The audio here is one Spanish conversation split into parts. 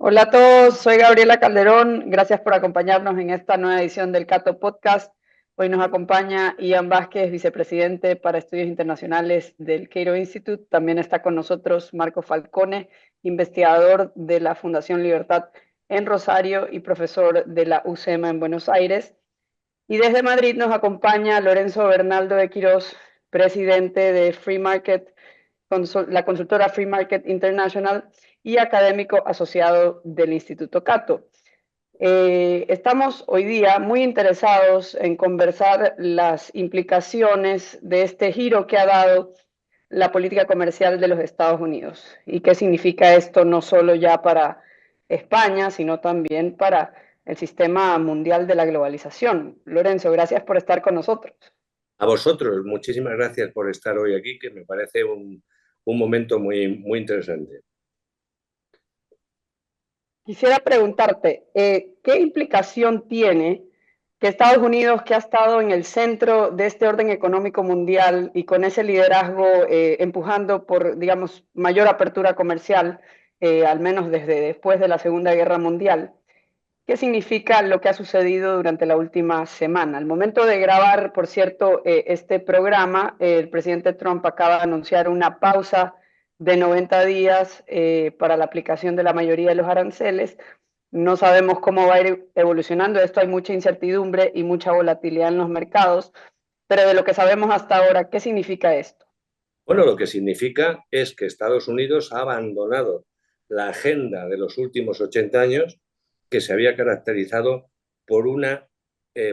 Hola a todos, soy Gabriela Calderón. Gracias por acompañarnos en esta nueva edición del Cato Podcast. Hoy nos acompaña Ian Vázquez, vicepresidente para Estudios Internacionales del Cato Institute. También está con nosotros Marco Falcone, investigador de la Fundación Libertad en Rosario y profesor de la UCEMA en Buenos Aires. Y desde Madrid nos acompaña Lorenzo Bernaldo de Quirós, presidente de Free Market, la consultora Free Market International y académico asociado del Instituto Cato. Estamos hoy día muy interesados en conversar las implicaciones de este giro que ha dado la política comercial de los Estados Unidos y qué significa esto no solo ya para España, sino también para el sistema mundial de la globalización. Lorenzo, gracias por estar con nosotros. A vosotros, muchísimas gracias por estar hoy aquí, que me parece un momento muy interesante. Quisiera preguntarte, ¿qué implicación tiene que Estados Unidos, que ha estado en el centro de este orden económico mundial y con ese liderazgo empujando por, digamos, mayor apertura comercial, al menos desde después de la Segunda Guerra Mundial, qué significa lo que ha sucedido durante la última semana? Al momento de grabar, por cierto, este programa, el presidente Trump acaba de anunciar una pausa de 90 días para la aplicación de la mayoría de los aranceles. No sabemos cómo va a ir evolucionando esto, hay mucha incertidumbre y mucha volatilidad en los mercados, pero de lo que sabemos hasta ahora, ¿qué significa esto? Bueno, lo que significa es que Estados Unidos ha abandonado la agenda de los últimos 80 años, que se había caracterizado por una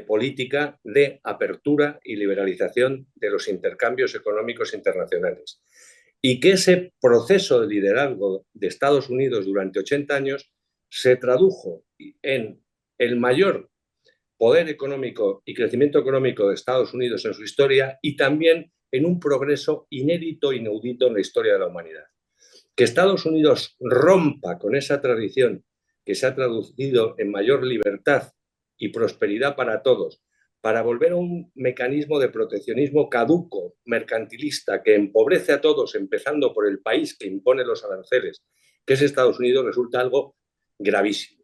política de apertura y liberalización de los intercambios económicos internacionales. Y que ese proceso de liderazgo de Estados Unidos durante 80 años se tradujo en el mayor poder económico y crecimiento económico de Estados Unidos en su historia y también en un progreso inédito, inaudito en la historia de la humanidad. Que Estados Unidos rompa con esa tradición que se ha traducido en mayor libertad y prosperidad para todos, para volver a un mecanismo de proteccionismo caduco, mercantilista, que empobrece a todos, empezando por el país que impone los aranceles, que es Estados Unidos, resulta algo gravísimo.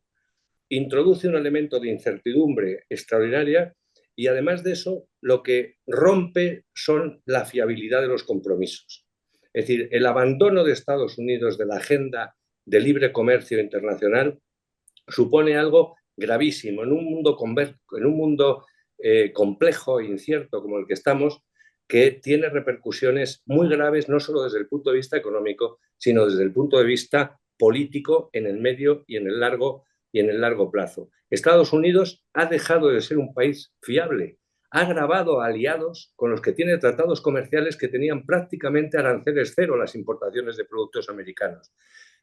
Introduce un elemento de incertidumbre extraordinaria y además de eso lo que rompe son la fiabilidad de los compromisos. Es decir, el abandono de Estados Unidos de la agenda de libre comercio internacional supone algo gravísimo en un mundo complejo e incierto como el que estamos, que tiene repercusiones muy graves no solo desde el punto de vista económico, sino desde el punto de vista político en el medio y en el largo plazo. Estados Unidos ha dejado de ser un país fiable, ha grabado a aliados con los que tiene tratados comerciales que tenían prácticamente aranceles cero las importaciones de productos americanos.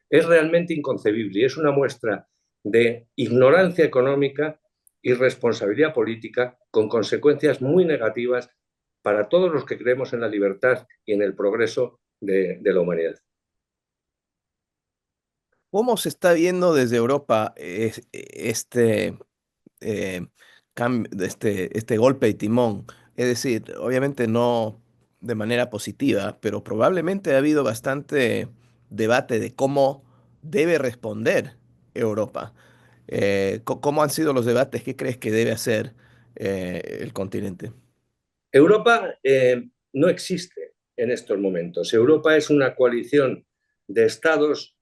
Es realmente inconcebible y es una muestra de ignorancia económica y responsabilidad política con consecuencias muy negativas para todos los que creemos en la libertad y en el progreso de la humanidad. ¿Cómo se está viendo desde Europa eh, este golpe de timón? Es decir, obviamente no de manera positiva, pero probablemente ha habido bastante debate de cómo debe responder Europa. ¿Cómo han sido los debates? ¿Qué crees que debe hacer el continente? Europa no existe en estos momentos. Europa es una coalición de estados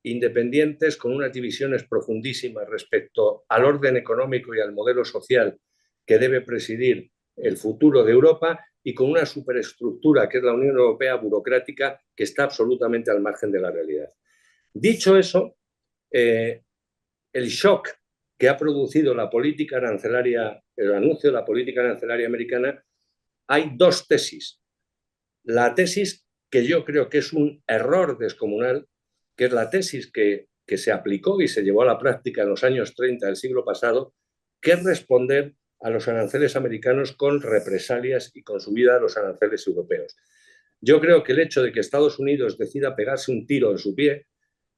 independientes con unas divisiones profundísimas respecto al orden económico y al modelo social que debe presidir el futuro de Europa y con una superestructura que es la Unión Europea burocrática que está absolutamente al margen de la realidad. Dicho eso, el shock que ha producido la política arancelaria, el anuncio de la política arancelaria americana, hay dos tesis. La tesis que yo creo que es un error descomunal, que es la tesis que se aplicó y se llevó a la práctica en los años 30 del siglo pasado, que es responder a los aranceles americanos con represalias y con subida de los aranceles europeos. Yo creo que el hecho de que Estados Unidos decida pegarse un tiro en su pie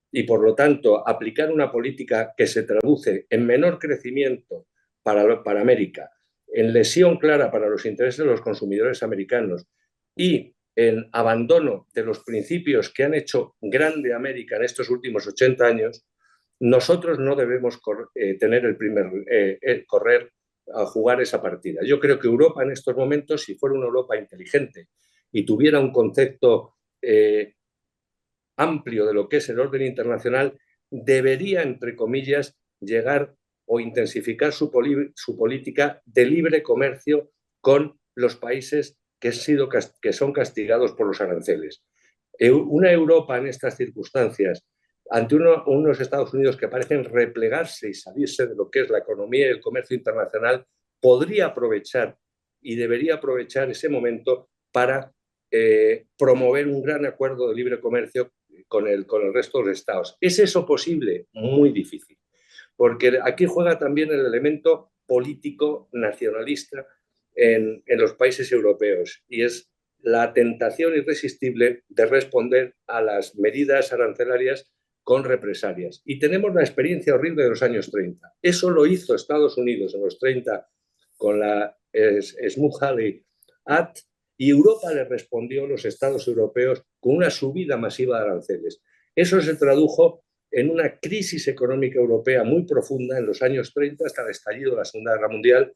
y, por lo tanto, aplicar una política que se traduce en menor crecimiento para América, en lesión clara para los intereses de los consumidores americanos y en abandono de los principios que han hecho grande América en estos últimos 80 años, nosotros no debemos tener correr a jugar esa partida. Yo creo que Europa en estos momentos, si fuera una Europa inteligente y tuviera un concepto amplio de lo que es el orden internacional, debería, entre comillas, llegar o intensificar su política de libre comercio con los países que son castigados por los aranceles. Una Europa en estas circunstancias, ante unos Estados Unidos que parecen replegarse y salirse de lo que es la economía y el comercio internacional, podría aprovechar y debería aprovechar ese momento para promover un gran acuerdo de libre comercio con el resto de los estados. ¿Es eso posible? Muy difícil, porque aquí juega también el elemento político nacionalista en los países europeos, y es la tentación irresistible de responder a las medidas arancelarias con represalias. Y tenemos la experiencia horrible de los años 30. Eso lo hizo Estados Unidos en los 30 con la Smoot-Hawley Act, y Europa le respondió a los estados europeos con una subida masiva de aranceles. Eso se tradujo en una crisis económica europea muy profunda en los años 30 hasta el estallido de la Segunda Guerra Mundial,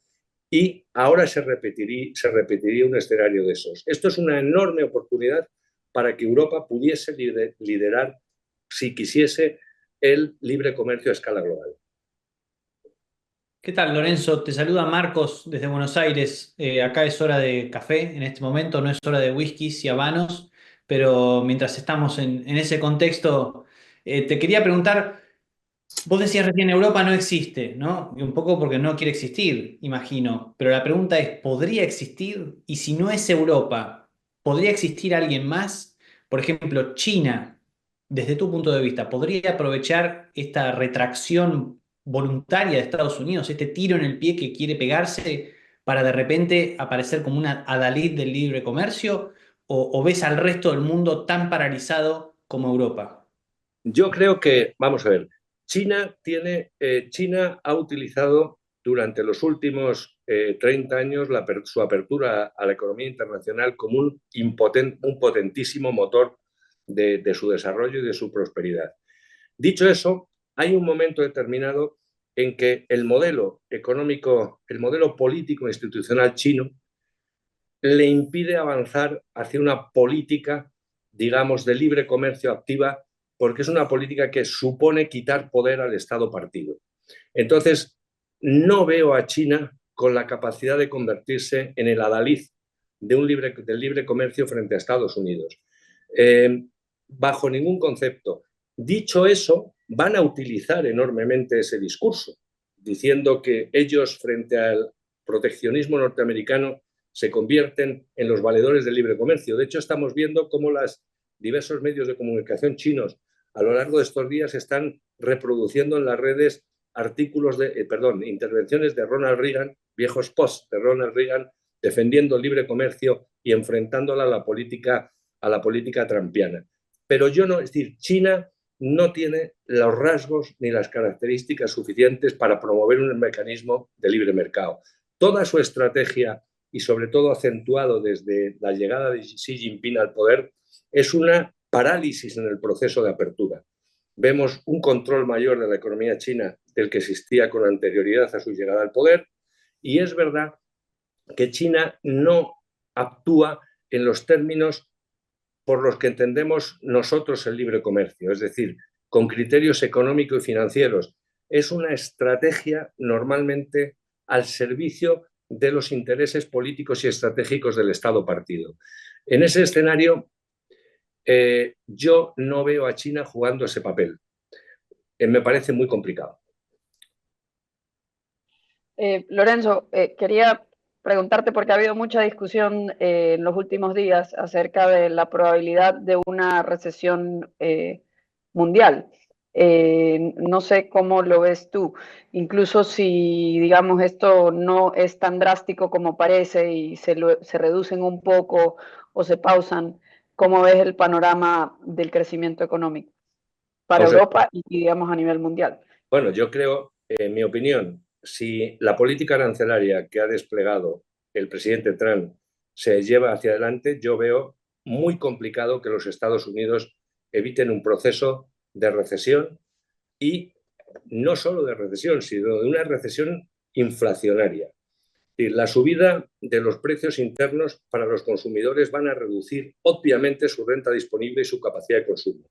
y ahora se repetiría un escenario de esos. Esto es una enorme oportunidad para que Europa pudiese liderar, si quisiese, el libre comercio a escala global. ¿Qué tal, Lorenzo? Te saluda Marcos desde Buenos Aires. Acá es hora de café en este momento, no es hora de whiskies y habanos, pero mientras estamos en ese contexto, te quería preguntar, vos decías recién Europa no existe, ¿no? Y un poco porque no quiere existir, imagino, pero la pregunta es, ¿podría existir? Y si no es Europa, ¿podría existir alguien más? Por ejemplo, China, desde tu punto de vista, ¿podría aprovechar esta retracción voluntaria de Estados Unidos, este tiro en el pie que quiere pegarse para de repente aparecer como una adalid del libre comercio? ¿O ves al resto del mundo tan paralizado como Europa? Yo creo que, vamos a ver, China ha utilizado durante los últimos 30 años su apertura a la economía internacional como un potentísimo motor de su desarrollo y de su prosperidad. Dicho eso, hay un momento determinado en que el modelo económico, el modelo político e institucional chino le impide avanzar hacia una política, digamos, de libre comercio activa, porque es una política que supone quitar poder al Estado partido. Entonces, no veo a China con la capacidad de convertirse en el adalid del libre comercio frente a Estados Unidos. Bajo ningún concepto. Dicho eso, van a utilizar enormemente ese discurso, diciendo que ellos, frente al proteccionismo norteamericano, se convierten en los valedores del libre comercio. De hecho, estamos viendo cómo los diversos medios de comunicación chinos a lo largo de estos días están reproduciendo en las redes intervenciones de Ronald Reagan, viejos posts de Ronald Reagan, defendiendo el libre comercio y enfrentándola a la política trumpiana. Pero es decir, China no tiene los rasgos ni las características suficientes para promover un mecanismo de libre mercado. Toda su estrategia, y sobre todo acentuado desde la llegada de Xi Jinping al poder, es una parálisis en el proceso de apertura. Vemos un control mayor de la economía china del que existía con anterioridad a su llegada al poder, y es verdad que China no actúa en los términos por los que entendemos nosotros el libre comercio, es decir, con criterios económicos y financieros. Es una estrategia normalmente al servicio de los intereses políticos y estratégicos del Estado partido. En ese escenario, yo no veo a China jugando ese papel. Me parece muy complicado. Lorenzo, quería preguntarte, porque ha habido mucha discusión en los últimos días acerca de la probabilidad de una recesión mundial. No sé cómo lo ves tú, incluso si, digamos, esto no es tan drástico como parece y se reducen un poco o se pausan. ¿Cómo ves el panorama del crecimiento económico para Europa y, digamos, a nivel mundial? Bueno, yo creo, en mi opinión, si la política arancelaria que ha desplegado el presidente Trump se lleva hacia adelante, yo veo muy complicado que los Estados Unidos eviten un proceso de recesión y no solo de recesión, sino de una recesión inflacionaria. La subida de los precios internos para los consumidores van a reducir obviamente su renta disponible y su capacidad de consumo.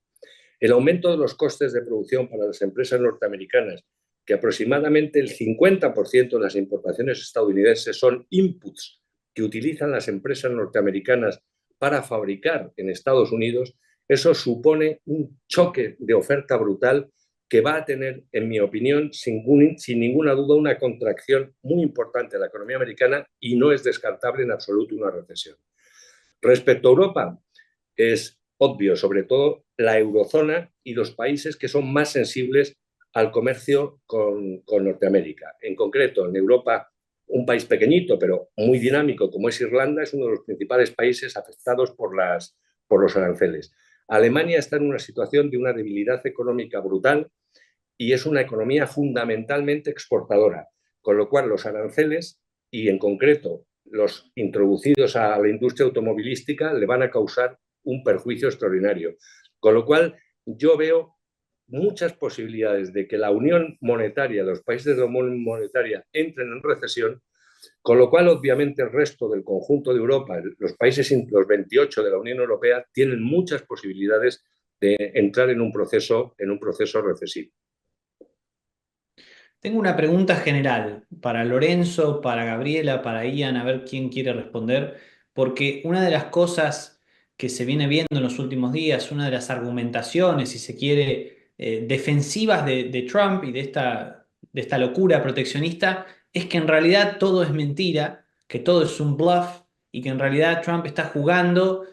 El aumento de los costes de producción para las empresas norteamericanas, que aproximadamente el 50% de las importaciones estadounidenses son inputs que utilizan las empresas norteamericanas para fabricar en Estados Unidos, eso supone un choque de oferta brutal que va a tener, en mi opinión, sin ninguna duda, una contracción muy importante de la economía americana y no es descartable en absoluto una recesión. Respecto a Europa, es obvio, sobre todo la eurozona y los países que son más sensibles al comercio con Norteamérica. En concreto, en Europa, un país pequeñito pero muy dinámico como es Irlanda es uno de los principales países afectados por los aranceles. Alemania está en una situación de una debilidad económica brutal y es una economía fundamentalmente exportadora, con lo cual los aranceles y en concreto los introducidos a la industria automovilística le van a causar un perjuicio extraordinario. Con lo cual yo veo muchas posibilidades de que la unión monetaria, los países de la unión monetaria entren en recesión, con lo cual obviamente el resto del conjunto de Europa, los países, los 28 de la Unión Europea, tienen muchas posibilidades de entrar en un proceso recesivo. Tengo una pregunta general para Lorenzo, para Gabriela, para Ian, a ver quién quiere responder, porque una de las cosas que se viene viendo en los últimos días, una de las argumentaciones, si se quiere, defensivas de Trump y de esta locura proteccionista, es que en realidad todo es mentira, que todo es un bluff y que en realidad Trump está jugando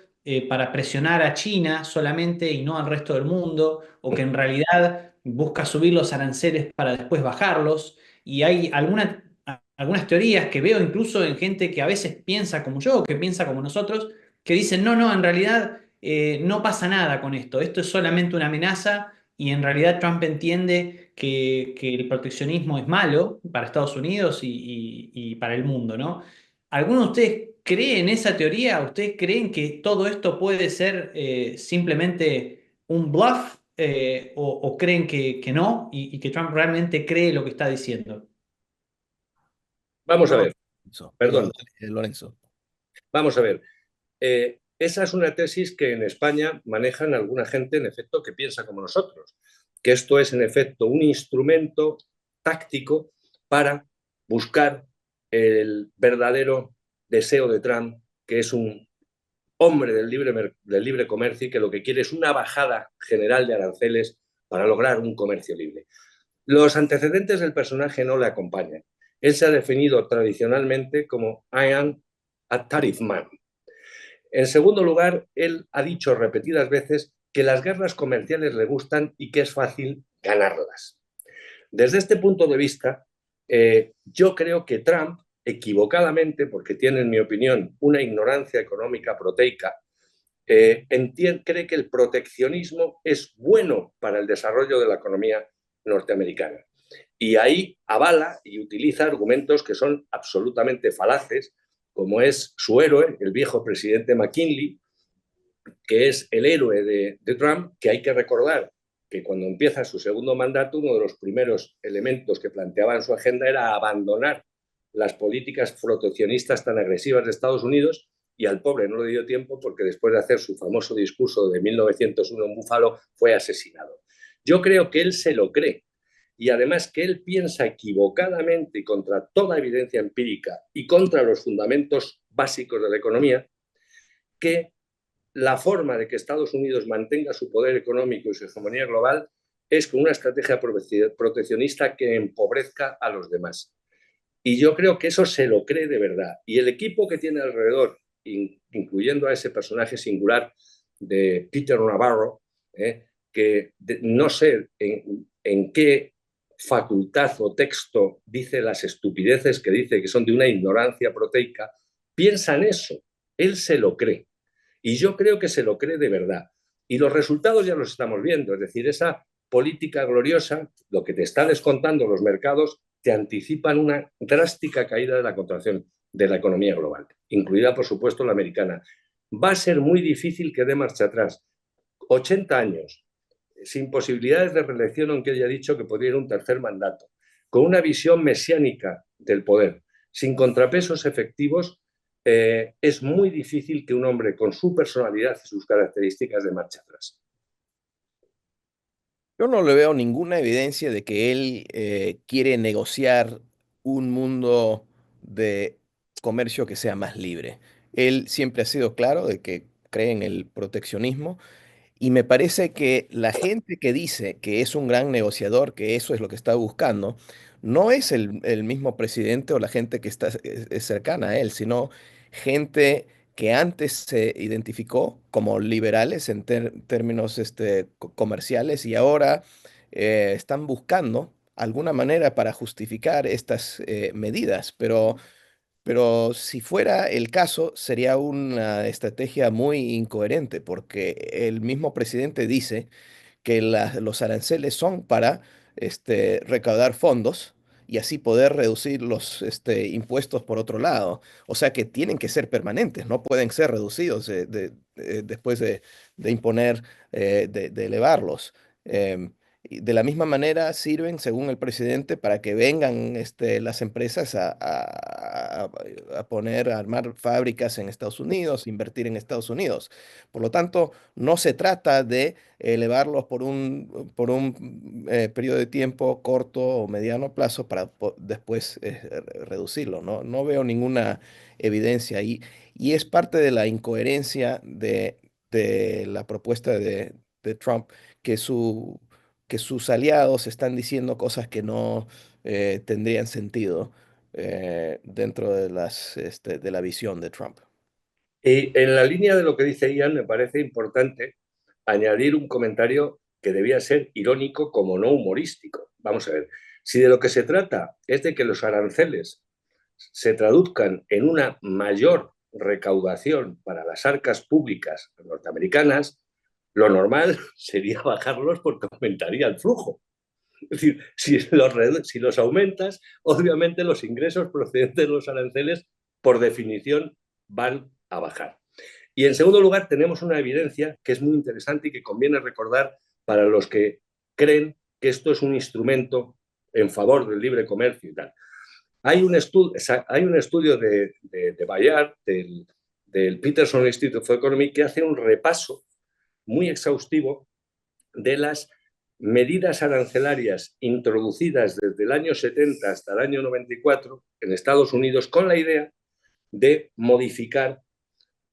para presionar a China solamente y no al resto del mundo, o que en realidad busca subir los aranceles para después bajarlos, y hay algunas teorías que veo incluso en gente que a veces piensa como yo, que piensa como nosotros, que dicen, no, en realidad no pasa nada con esto es solamente una amenaza, y en realidad Trump entiende que el proteccionismo es malo para Estados Unidos y para el mundo, ¿no? ¿Alguno de ustedes cree en esa teoría? ¿Ustedes creen que todo esto puede ser simplemente un bluff? ¿O creen que no y que Trump realmente cree lo que está diciendo? Vamos a ver, perdón, Lorenzo. vamos a ver. Esa es una tesis que en España manejan alguna gente, en efecto, que piensa como nosotros, que esto es, en efecto, un instrumento táctico para buscar el verdadero deseo de Trump, que es un hombre del libre comercio y que lo que quiere es una bajada general de aranceles para lograr un comercio libre. Los antecedentes del personaje no le acompañan. Él se ha definido tradicionalmente como I am a tariff man. En segundo lugar, él ha dicho repetidas veces que las guerras comerciales le gustan y que es fácil ganarlas. Desde este punto de vista, yo creo que Trump, equivocadamente, porque tiene, en mi opinión, una ignorancia económica proteica, cree que el proteccionismo es bueno para el desarrollo de la economía norteamericana. Y ahí avala y utiliza argumentos que son absolutamente falaces, como es su héroe, el viejo presidente McKinley, que es el héroe de Trump, que hay que recordar que cuando empieza su segundo mandato, uno de los primeros elementos que planteaba en su agenda era abandonar las políticas proteccionistas tan agresivas de Estados Unidos, y al pobre no le dio tiempo porque después de hacer su famoso discurso de 1901 en Buffalo fue asesinado. Yo creo que él se lo cree, y además que él piensa equivocadamente y contra toda evidencia empírica y contra los fundamentos básicos de la economía, que la forma de que Estados Unidos mantenga su poder económico y su hegemonía global es con una estrategia proteccionista que empobrezca a los demás. Y yo creo que eso se lo cree de verdad. Y el equipo que tiene alrededor, incluyendo a ese personaje singular de Peter Navarro, que no sé en qué facultad o texto dice las estupideces que dice, que son de una ignorancia proteica, piensa en eso. Él se lo cree. Y yo creo que se lo cree de verdad. Y los resultados ya los estamos viendo. Es decir, esa política gloriosa, lo que te está descontando los mercados, te anticipan una drástica caída de la contracción de la economía global, incluida, por supuesto, la americana. Va a ser muy difícil que dé marcha atrás. 80 años sin posibilidades de reelección, aunque haya dicho que podría ir un tercer mandato, con una visión mesiánica del poder, sin contrapesos efectivos, es muy difícil que un hombre con su personalidad y sus características de marcha atrás. Yo no le veo ninguna evidencia de que él quiere negociar un mundo de comercio que sea más libre. Él siempre ha sido claro de que cree en el proteccionismo. Y me parece que la gente que dice que es un gran negociador, que eso es lo que está buscando, no es el mismo presidente o la gente que está es cercana a él, sino gente que antes se identificó como liberales en términos comerciales y ahora están buscando alguna manera para justificar estas medidas. Pero si fuera el caso, sería una estrategia muy incoherente, porque el mismo presidente dice que los aranceles son para recaudar fondos y así poder reducir los impuestos por otro lado. O sea que tienen que ser permanentes, no pueden ser reducidos después de imponer, de elevarlos. Y de la misma manera sirven, según el presidente, para que vengan las empresas a poner, a armar fábricas en Estados Unidos, invertir en Estados Unidos. Por lo tanto, no se trata de elevarlos por un periodo de tiempo corto o mediano plazo para después reducirlo, ¿no? No veo ninguna evidencia ahí. Y es parte de la incoherencia de la propuesta de Trump, que, que sus aliados están diciendo cosas que no tendrían sentido dentro de de la visión de Trump. Y en la línea de lo que dice Ian, me parece importante añadir un comentario que debía ser irónico como no humorístico. Vamos a ver, si de lo que se trata es de que los aranceles se traduzcan en una mayor recaudación para las arcas públicas norteamericanas, lo normal sería bajarlos porque aumentaría el flujo. Es decir, si los aumentas, obviamente los ingresos procedentes de los aranceles, por definición, van a bajar. Y en segundo lugar, tenemos una evidencia que es muy interesante y que conviene recordar para los que creen que esto es un instrumento en favor del libre comercio y tal. Hay un estudio de Bayard, del Peterson Institute for Economy, que hace un repaso muy exhaustivo de las medidas arancelarias introducidas desde el año 70 hasta el año 94 en Estados Unidos con la idea de modificar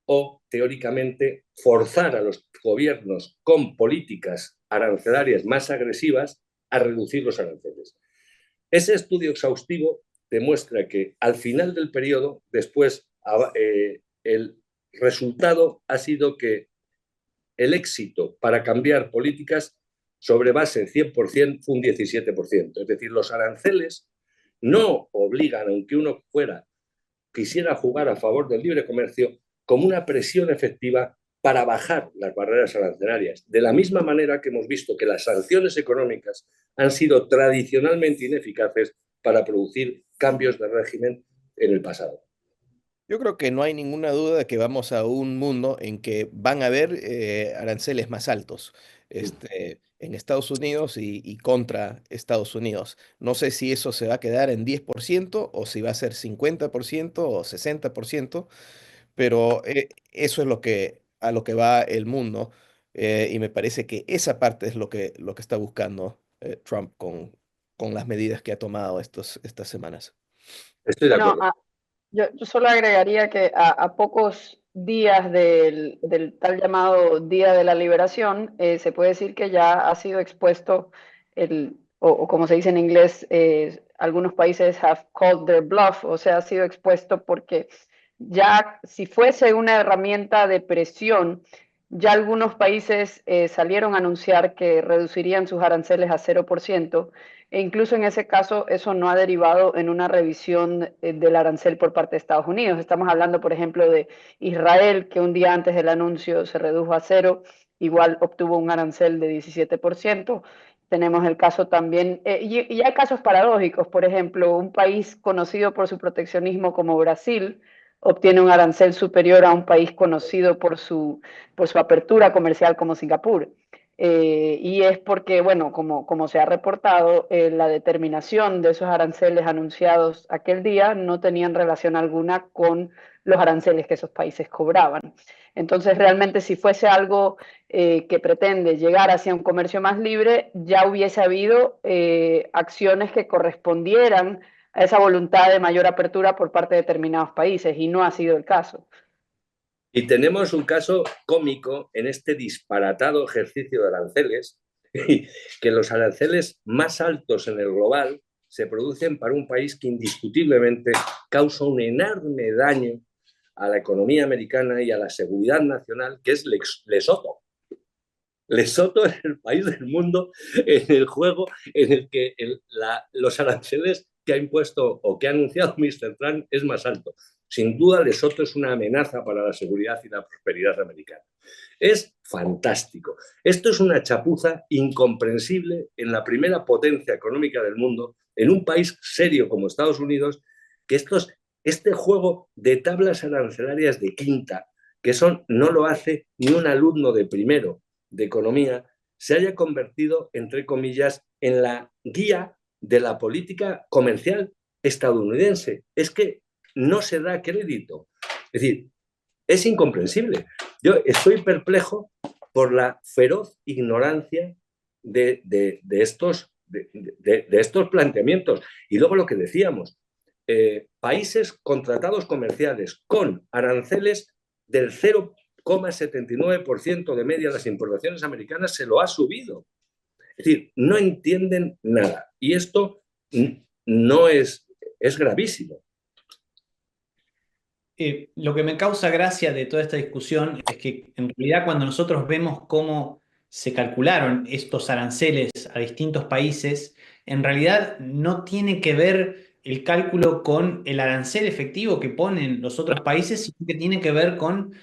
o, teóricamente, forzar a los gobiernos con políticas arancelarias más agresivas a reducir los aranceles. Ese estudio exhaustivo demuestra que al final del periodo, después, el resultado ha sido que el éxito para cambiar políticas sobre base 100% fue un 17%. Es decir, los aranceles no obligan, aunque uno quisiera jugar a favor del libre comercio, como una presión efectiva para bajar las barreras arancelarias. De la misma manera que hemos visto que las sanciones económicas han sido tradicionalmente ineficaces para producir cambios de régimen en el pasado. Yo creo que no hay ninguna duda de que vamos a un mundo en que van a haber aranceles más altos en Estados Unidos y contra Estados Unidos. No sé si eso se va a quedar en 10% o si va a ser 50% o 60%, pero eso es a lo que va el mundo, y me parece que esa parte es lo que está buscando Trump con las medidas que ha tomado estas semanas. Estoy de Bueno, acuerdo. yo solo agregaría que a pocos días del tal llamado Día de la Liberación, se puede decir que ya ha sido expuesto, o como se dice en inglés, algunos países have called their bluff, o sea, ha sido expuesto porque ya si fuese una herramienta de presión, ya algunos países salieron a anunciar que reducirían sus aranceles a 0%. E incluso en ese caso, eso no ha derivado en una revisión del arancel por parte de Estados Unidos. Estamos hablando, por ejemplo, de Israel, que un día antes del anuncio se redujo a 0, igual obtuvo un arancel de 17%. Tenemos el caso también, y hay casos paradójicos, por ejemplo, un país conocido por su proteccionismo como Brasil obtiene un arancel superior a un país conocido por su apertura comercial como Singapur. y es porque, bueno, como se ha reportado, la determinación de esos aranceles anunciados aquel día no tenían relación alguna con los aranceles que esos países cobraban. Entonces, realmente, si fuese algo que pretende llegar hacia un comercio más libre, ya hubiese habido acciones que correspondieran a esa voluntad de mayor apertura por parte de determinados países, y no ha sido el caso. Y tenemos un caso cómico en este disparatado ejercicio de aranceles, que los aranceles más altos en el global se producen para un país que indiscutiblemente causa un enorme daño a la economía americana y a la seguridad nacional, que es Lesoto. Lesoto es el país del mundo en el juego en el que los aranceles que ha impuesto o que ha anunciado Mr. Trump es más alto. Sin duda, Lesoto es una amenaza para la seguridad y la prosperidad americana. Es fantástico. Esto es una chapuza incomprensible en la primera potencia económica del mundo, en un país serio como Estados Unidos, que este juego de tablas arancelarias de quinta, que no lo hace ni un alumno de primero de economía, se haya convertido, entre comillas, en la guía de la política comercial estadounidense. Es que no se da crédito. Es decir, es incomprensible. Yo estoy perplejo por la feroz ignorancia de estos planteamientos. Y luego lo que decíamos, países con tratados comerciales con aranceles del 0,79% de media de las importaciones americanas se lo ha subido. Es decir, no entienden nada. Y esto no es gravísimo. Lo que me causa gracia de toda esta discusión es que en realidad cuando nosotros vemos cómo se calcularon estos aranceles a distintos países, en realidad no tiene que ver el cálculo con el arancel efectivo que ponen los otros países, sino que tiene que ver con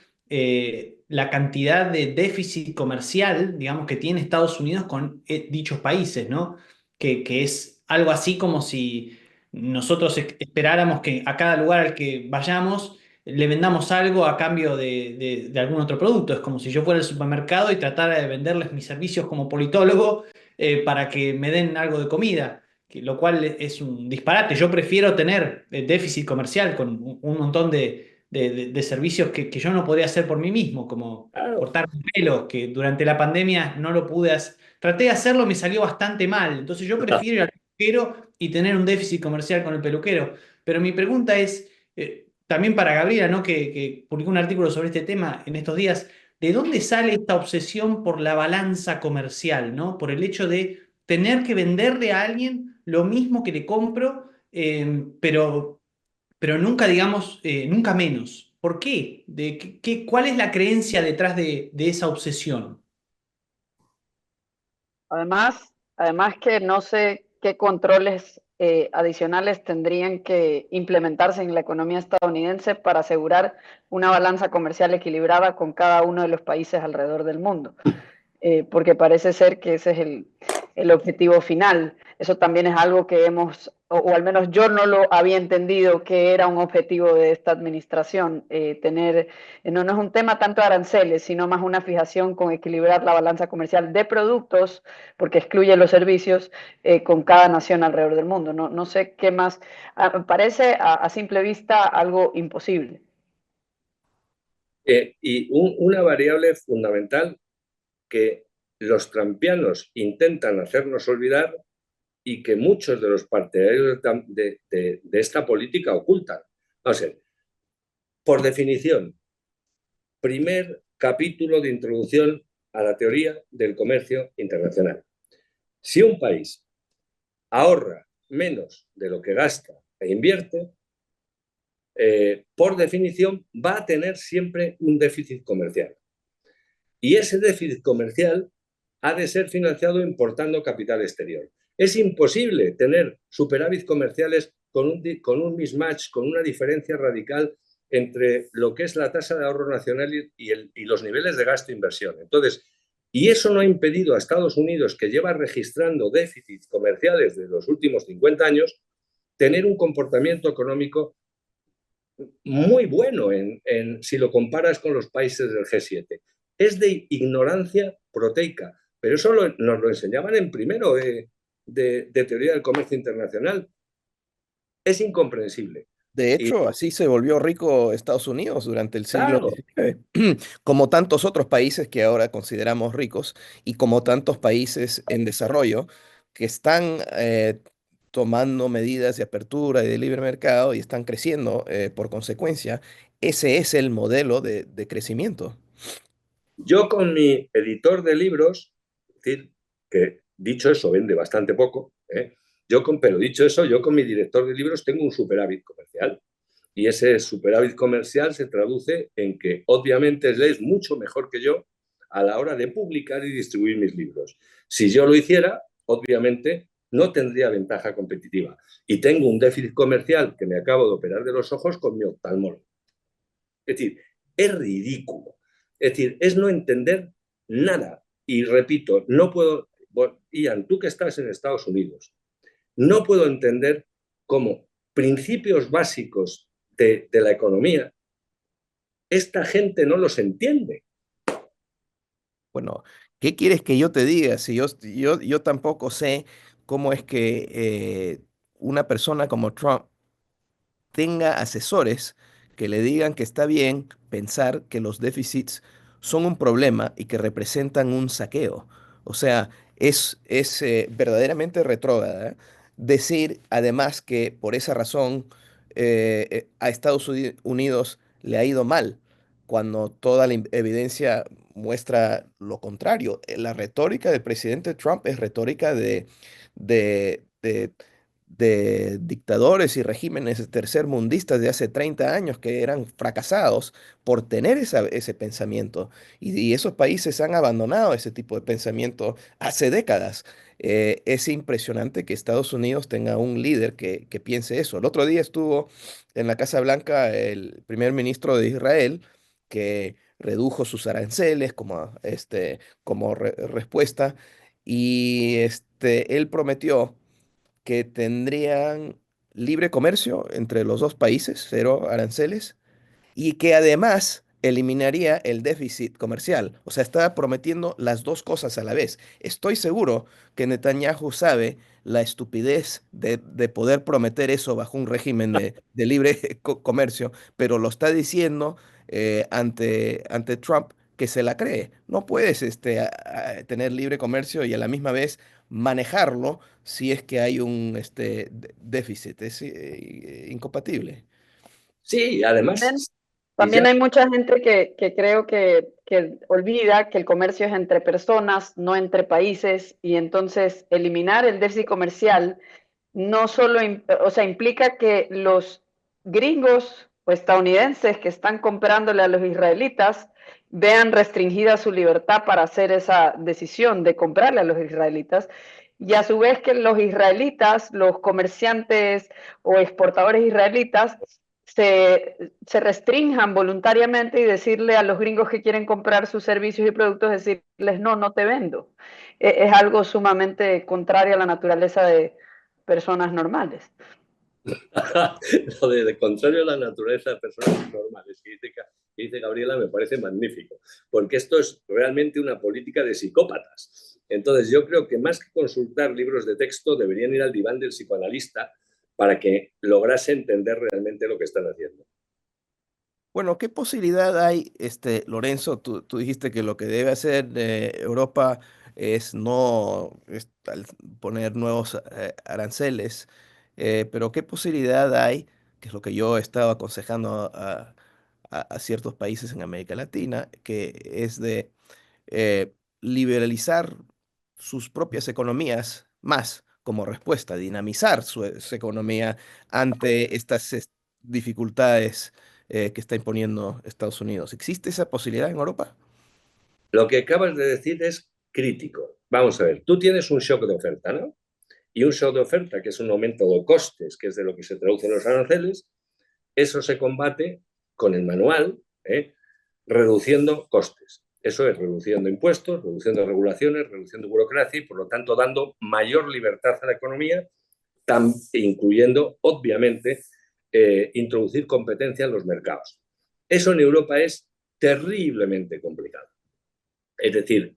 la cantidad de déficit comercial, digamos, que tiene Estados Unidos con dichos países, ¿no? Que es algo así como si nosotros esperáramos que a cada lugar al que vayamos le vendamos algo a cambio de algún otro producto. Es como si yo fuera al supermercado y tratara de venderles mis servicios como politólogo para que me den algo de comida, lo cual es un disparate. Yo prefiero tener déficit comercial con un montón de servicios que yo no podría hacer por mí mismo, como cortar el pelo, que durante la pandemia no lo pude hacer. Traté de hacerlo, me salió bastante mal. Entonces yo prefiero ir al peluquero y tener un déficit comercial con el peluquero. Pero mi pregunta es, también para Gabriela, ¿no? que publicó un artículo sobre este tema en estos días, ¿de dónde sale esta obsesión por la balanza comercial, ¿no? Por el hecho de tener que venderle a alguien lo mismo que le compro, pero nunca, digamos, nunca menos? ¿Por qué? ¿Cuál es la creencia detrás de esa obsesión? Además que no sé qué controles adicionales tendrían que implementarse en la economía estadounidense para asegurar una balanza comercial equilibrada con cada uno de los países alrededor del mundo. Porque parece ser que ese es el objetivo final. Eso también es algo que o al menos yo no lo había entendido que era un objetivo de esta administración, no es un tema tanto de aranceles, sino más una fijación con equilibrar la balanza comercial de productos, porque excluye los servicios, con cada nación alrededor del mundo. No sé qué más, parece a simple vista algo imposible. Y una variable fundamental que los trampianos intentan hacernos olvidar y que muchos de los partidarios de esta política ocultan. O sea, por definición, primer capítulo de introducción a la teoría del comercio internacional. Si un país ahorra menos de lo que gasta e invierte, por definición va a tener siempre un déficit comercial. Y ese déficit comercial ha de ser financiado importando capital exterior. Es imposible tener superávit comerciales con un mismatch, con una diferencia radical entre lo que es la tasa de ahorro nacional y los niveles de gasto e inversión. Entonces, y eso no ha impedido a Estados Unidos, que lleva registrando déficits comerciales de los últimos 50 años, tener un comportamiento económico muy bueno si lo comparas con los países del G7. Es de ignorancia proteica. Pero eso nos lo enseñaban en primero de teoría del comercio internacional. Es incomprensible. De Y hecho, así se volvió rico Estados Unidos durante el siglo claro, XIX, como tantos otros países que ahora consideramos ricos y como tantos países en desarrollo que están tomando medidas de apertura y de libre mercado y están creciendo por consecuencia. Ese es el modelo de crecimiento. yo con mi editor de libros, es decir, que dicho eso vende bastante poco, ¿eh? Pero dicho eso, yo con mi director de libros tengo un superávit comercial. Y ese superávit comercial se traduce en que obviamente él es mucho mejor que yo a la hora de publicar y distribuir mis libros. Si yo lo hiciera, obviamente no tendría ventaja competitiva. Y tengo un déficit comercial que me acabo de operar de los ojos con mi oftalmólogo. Es decir, es ridículo. Es decir, es no entender nada. Y repito, no puedo, Ian, tú que estás en Estados Unidos, no puedo entender cómo principios básicos de la economía, esta gente no los entiende. Bueno, ¿qué quieres que yo te diga? Si yo tampoco sé cómo es que una persona como Trump tenga asesores que le digan que está bien pensar que los déficits son un problema y que representan un saqueo. O sea, es verdaderamente retrógrada decir además que por esa razón a Unidos le ha ido mal, cuando toda la evidencia muestra lo contrario. La retórica del presidente Trump es retórica de, de de dictadores y regímenes tercermundistas de hace 30 años que eran fracasados por tener ese pensamiento. Y esos países han abandonado ese tipo de pensamiento hace décadas. Es impresionante que Estados Unidos tenga un líder que piense eso. El otro día estuvo en la Casa Blanca el primer ministro de Israel, que redujo sus aranceles como respuesta, y él prometió que tendrían libre comercio entre los dos países, cero aranceles, y que además eliminaría el déficit comercial. O sea, está prometiendo las dos cosas a la vez. Estoy seguro que Netanyahu sabe la estupidez de poder prometer eso bajo un régimen de libre comercio, pero lo está diciendo ante Trump, que se la cree. No puedes tener libre comercio y a la misma vez manejarlo si es que hay un déficit. Es incompatible. Sí, además, También, y también ya, hay mucha gente que creo que olvida que el comercio es entre personas, no entre países, y entonces eliminar el déficit comercial no solo, o sea, implica que los gringos o estadounidenses que están comprándole a los israelitas vean restringida su libertad para hacer esa decisión de comprarle a los israelitas, y a su vez que los israelitas, los comerciantes o exportadores israelitas, se restrinjan voluntariamente y decirle a los gringos que quieren comprar sus servicios y productos, decirles, no, no te vendo. Es algo sumamente contrario a la naturaleza de personas normales. lo de contrario a la naturaleza de personas normales que dice Gabriela me parece magnífico, porque esto es realmente una política de psicópatas. Entonces yo creo que más que consultar libros de texto deberían ir al diván del psicoanalista para que lograse entender realmente lo que están haciendo. Bueno, ¿qué posibilidad hay, Lorenzo? Tú dijiste que lo que debe hacer Europa es no poner nuevos aranceles, pero ¿qué posibilidad hay, que es lo que yo he estado aconsejando a ciertos países en América Latina, que es de liberalizar sus propias economías más como respuesta, dinamizar su economía ante estas dificultades que está imponiendo Estados Unidos? ¿Existe esa posibilidad en Europa? Lo que acabas de decir es crítico. Vamos a ver, tú tienes un shock de oferta, ¿no? Y un shock de oferta, que es un aumento de costes, que es de lo que se traducen los aranceles, eso se combate con el manual, reduciendo costes. Eso es reduciendo impuestos, reduciendo regulaciones, reduciendo burocracia y, por lo tanto, dando mayor libertad a la economía, incluyendo, obviamente, introducir competencia en los mercados. Eso en Europa es terriblemente complicado. Es decir,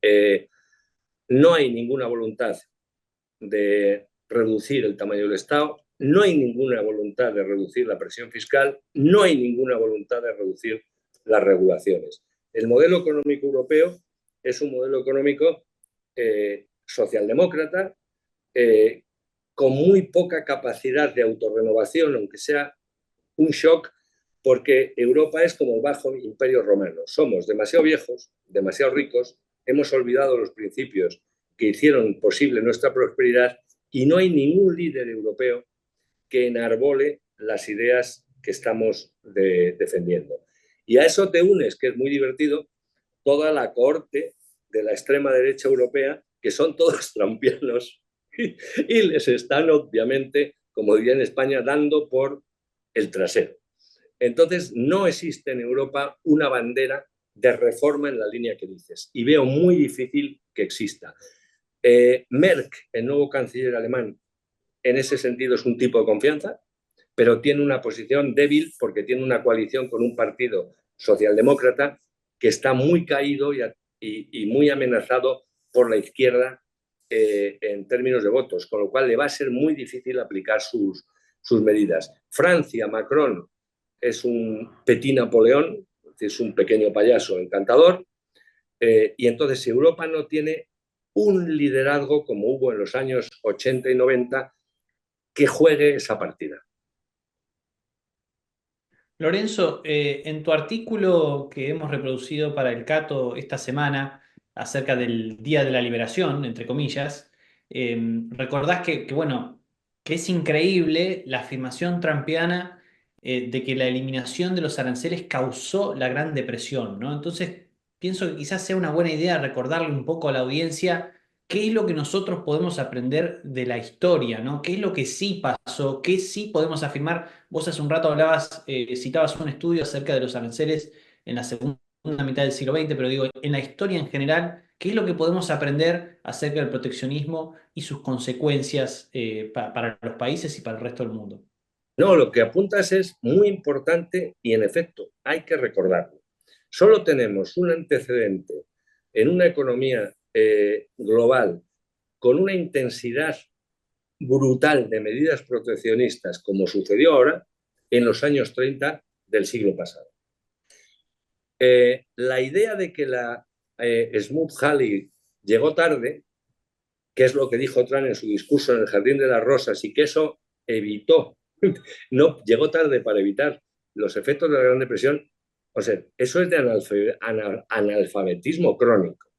no hay ninguna voluntad de reducir el tamaño del Estado, no hay ninguna voluntad de reducir la presión fiscal, no hay ninguna voluntad de reducir las regulaciones. El modelo económico europeo es un modelo económico socialdemócrata, con muy poca capacidad de autorrenovación, aunque sea un shock, porque Europa es como el bajo imperio romano. Somos demasiado viejos, demasiado ricos, hemos olvidado los principios que hicieron posible nuestra prosperidad y no hay ningún líder europeo que enarbole las ideas que estamos defendiendo. Y a eso te unes, que es muy divertido, toda la cohorte de la extrema derecha europea, que son todos trumpianos, y les están, obviamente, como diría en España, dando por el trasero. Entonces, no existe en Europa una bandera de reforma en la línea que dices, y veo muy difícil que exista. Merck, el nuevo canciller alemán, en ese sentido es un tipo de confianza, pero tiene una posición débil porque tiene una coalición con un partido socialdemócrata que está muy caído y muy amenazado por la izquierda en términos de votos, con lo cual le va a ser muy difícil aplicar sus medidas. Francia, Macron es un petit Napoleón, es un pequeño payaso encantador, y entonces si Europa no tiene un liderazgo como hubo en los años 80 y 90 que juegue esa partida. Lorenzo, en tu artículo que hemos reproducido para el Cato esta semana acerca del Día de la Liberación, entre comillas, recordás bueno, que es increíble la afirmación trumpiana de que la eliminación de los aranceles causó la Gran Depresión, ¿no? Entonces, pienso que quizás sea una buena idea recordarle un poco a la audiencia qué es lo que nosotros podemos aprender de la historia, ¿no? ¿Qué es lo que sí pasó? ¿Qué sí podemos afirmar? Vos hace un rato hablabas, citabas un estudio acerca de los aranceles en la segunda mitad del siglo XX, pero digo, en la historia en general, ¿qué es lo que podemos aprender acerca del proteccionismo y sus consecuencias para los países y para el resto del mundo? No, lo que apuntas es muy importante y en efecto hay que recordarlo. Solo tenemos un antecedente en una economía global con una intensidad brutal de medidas proteccionistas como sucedió ahora en los años 30 del siglo pasado. La idea de que la Smoot-Hawley llegó tarde, que es lo que dijo Trump en su discurso en el Jardín de las Rosas, y que eso evitó, no llegó tarde para evitar los efectos de la Gran Depresión, o sea, eso es de analfabetismo crónico.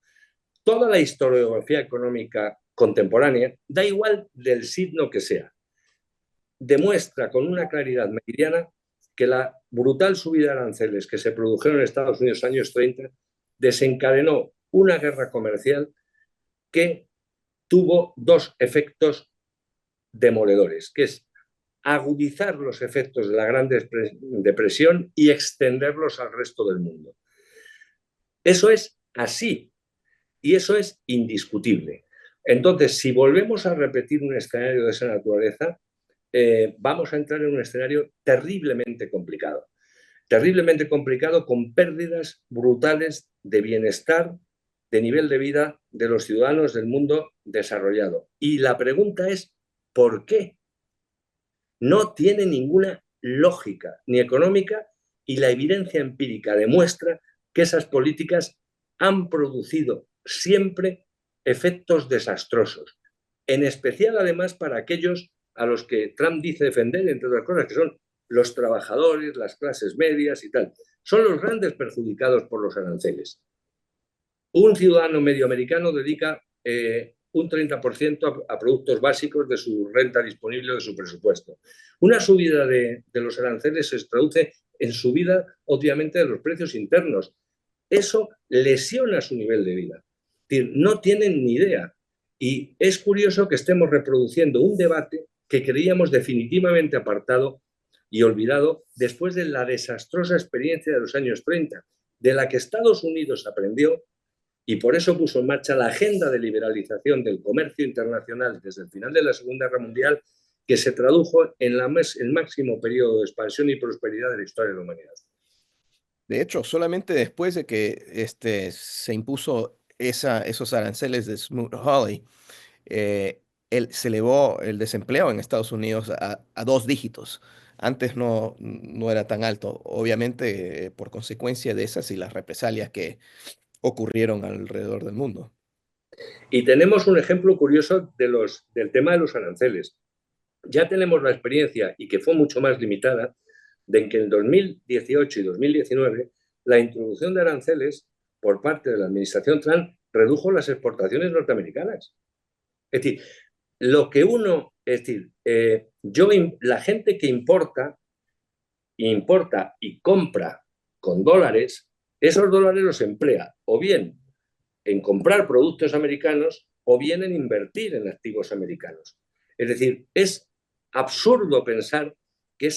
Toda la historiografía económica contemporánea, da igual del signo que sea, demuestra con una claridad meridiana que la brutal subida de aranceles que se produjeron en Estados Unidos en los años 30 desencadenó una guerra comercial que tuvo dos efectos demoledores, que es agudizar los efectos de la Gran Depresión y extenderlos al resto del mundo. Eso es así y eso es indiscutible. Entonces, si volvemos a repetir un escenario de esa naturaleza, vamos a entrar en un escenario terriblemente complicado con pérdidas brutales de bienestar, de nivel de vida de los ciudadanos del mundo desarrollado. Y la pregunta es, ¿por qué? No tiene ninguna lógica ni económica y la evidencia empírica demuestra que esas políticas han producido siempre efectos desastrosos, en especial además para aquellos a los que Trump dice defender, entre otras cosas, que son los trabajadores, las clases medias y tal. Son los grandes perjudicados por los aranceles. Un ciudadano medioamericano dedica un 30% a productos básicos de su renta disponible o de su presupuesto. Una subida de los aranceles se traduce en subida, obviamente, de los precios internos. Eso lesiona su nivel de vida. Es decir, no tienen ni idea. Y es curioso que estemos reproduciendo un debate que creíamos definitivamente apartado y olvidado después de la desastrosa experiencia de los años 30, de la que Estados Unidos aprendió y por eso puso en marcha la agenda de liberalización del comercio internacional desde el final de la Segunda Guerra Mundial, que se tradujo en el máximo periodo de expansión y prosperidad de la historia de la humanidad. De hecho, solamente después de que se impuso esos aranceles de Smoot-Hawley, eh, se elevó el desempleo en Estados Unidos a 2 dígitos. Antes no era tan alto, obviamente por consecuencia de esas y las represalias que ocurrieron alrededor del mundo. Y tenemos un ejemplo curioso del tema de los aranceles. Ya tenemos la experiencia, y que fue mucho más limitada, de que en 2018 y 2019 la introducción de aranceles por parte de la administración Trump redujo las exportaciones norteamericanas. Es decir, la gente que importa y compra con dólares, esos dólares los emplea o bien en comprar productos americanos o bien en invertir en activos americanos. Es decir, es absurdo pensar que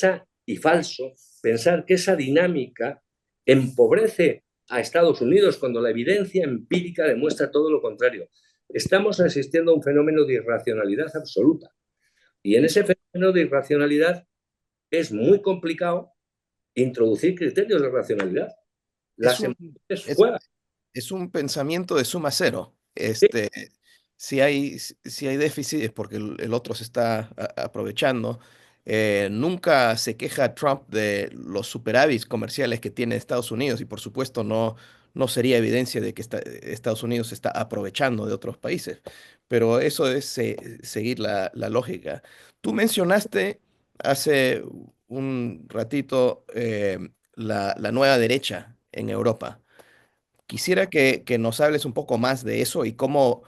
y falso pensar que esa dinámica empobrece a Estados Unidos cuando la evidencia empírica demuestra todo lo contrario. Estamos asistiendo a un fenómeno de irracionalidad absoluta. Y en ese fenómeno de irracionalidad es muy complicado introducir criterios de racionalidad. Es Las un, emociones es, juegan. es un pensamiento de suma cero. Sí. Si hay déficit es porque el otro se está aprovechando. Nunca se queja Trump de los superávits comerciales que tiene Estados Unidos y por supuesto no sería evidencia de que Estados Unidos se está aprovechando de otros países. Pero eso es seguir la lógica. Tú mencionaste hace un ratito la nueva derecha en Europa. Quisiera que nos hables un poco más de eso y cómo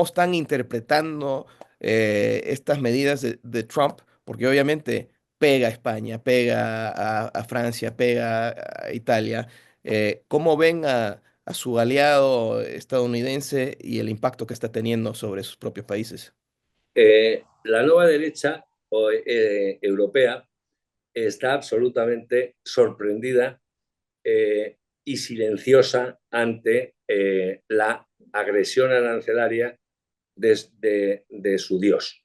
están interpretando estas medidas de Trump, porque obviamente pega a España, pega a Francia, pega a Italia. ¿Cómo ven a su aliado estadounidense y el impacto que está teniendo sobre sus propios países? La nueva derecha europea está absolutamente sorprendida y silenciosa ante la agresión arancelaria de su Dios.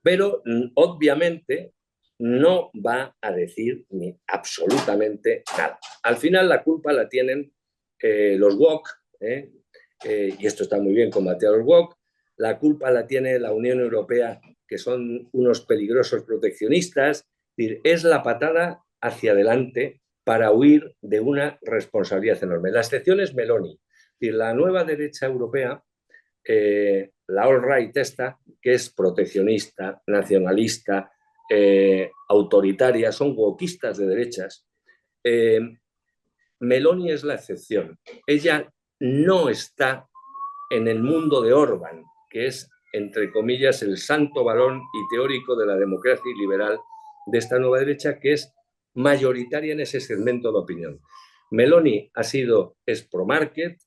Pero obviamente no va a decir ni absolutamente nada. Al final la culpa la tienen los woke, y esto está muy bien combatir a los woke. La culpa la tiene la Unión Europea, que son unos peligrosos proteccionistas. Es la patada hacia adelante para huir de una responsabilidad enorme. La excepción es Meloni. La nueva derecha europea, la alt-right esta, que es proteccionista, nacionalista, autoritaria, son wokistas de derechas. Meloni es la excepción. Ella no está en el mundo de Orbán, que es, entre comillas, el santo varón y teórico de la democracia liberal de esta nueva derecha, que es mayoritaria en ese segmento de opinión. Meloni es pro-market,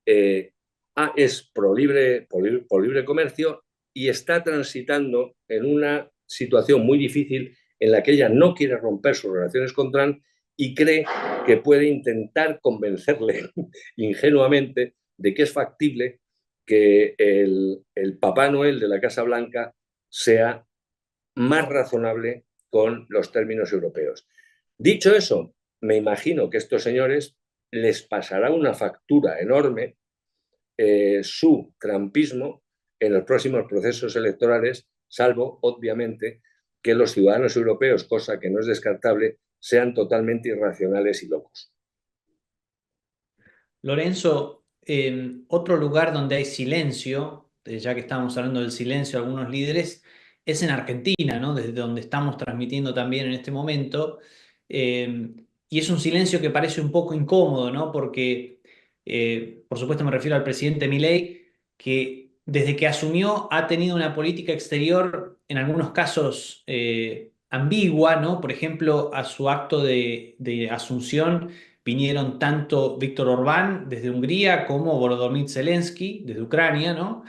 es pro-libre comercio y está transitando en una situación muy difícil en la que ella no quiere romper sus relaciones con Trump y cree que puede intentar convencerle ingenuamente de que es factible que el Papá Noel de la Casa Blanca sea más razonable con los términos europeos. Dicho eso, me imagino que a estos señores les pasará una factura enorme su trumpismo en los próximos procesos electorales, salvo, obviamente, que los ciudadanos europeos, cosa que no es descartable, sean totalmente irracionales y locos. Lorenzo, otro lugar donde hay silencio, ya que estábamos hablando del silencio de algunos líderes, es en Argentina, ¿no? Desde donde estamos transmitiendo también en este momento. Y es un silencio que parece un poco incómodo, ¿no? Porque, por supuesto, me refiero al presidente Milei, que desde que asumió ha tenido una política exterior, en algunos casos, ambigua, ¿no? Por ejemplo, a su acto de asunción vinieron tanto Víctor Orbán desde Hungría como Volodymyr Zelensky desde Ucrania, ¿no?